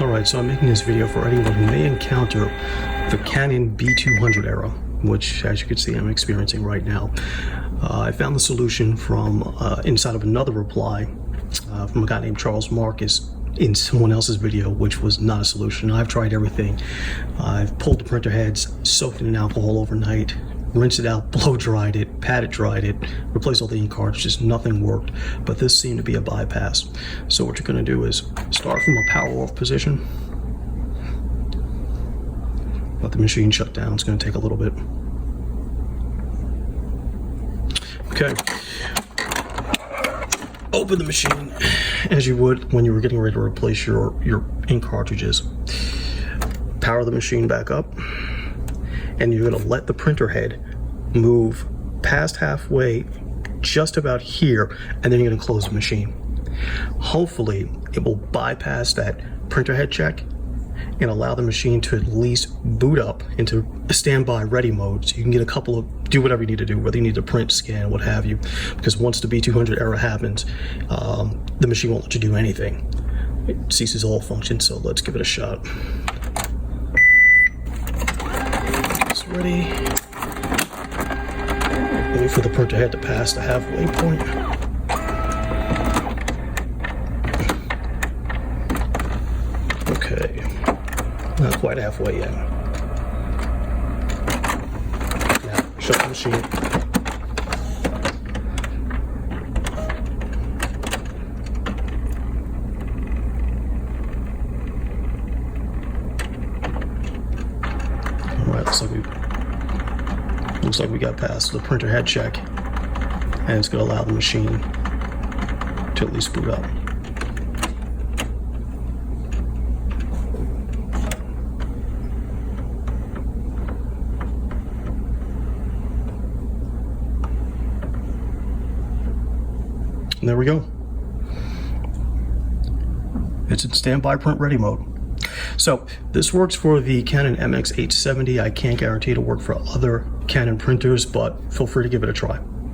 Alright, so I'm making this video for anyone who may encounter the Canon B200 error, which, as you can see, I'm experiencing right now. I found the solution from inside of another reply from a guy named Charles Marcus in someone else's video, which was not a solution. I've tried everything. I've pulled the printer heads, soaked it in alcohol overnight, rinsed it out, blow dried it, pat it dried it, replaced all the ink cartridges. Nothing worked, but this seemed to be a bypass. So what you're going to do is start from a power off position, let the machine shut down. It's going to take a little bit. Okay, open the machine as you would when you were getting ready to replace your ink cartridges. Power the machine back up, and you're going to let the printer head move past halfway, just about here, and then you're going to close the machine. Hopefully it will bypass that printer head check and allow the machine to at least boot up into a standby ready mode, so you can get a couple of, do whatever you need to do, whether you need to print, scan, what have you, because once the B200 error happens, the machine won't let you do anything. It ceases all function, so let's give it a shot. It's ready. Wait for the printer head to pass the halfway point. Okay, not quite halfway yet. Now, shut the machine. All right, looks like we got past the printer head check, and it's going to allow the machine to at least boot up. And there we go. It's in standby print ready mode. So this works for the Canon MX870. I can't guarantee it'll work for other Canon printers, but feel free to give it a try.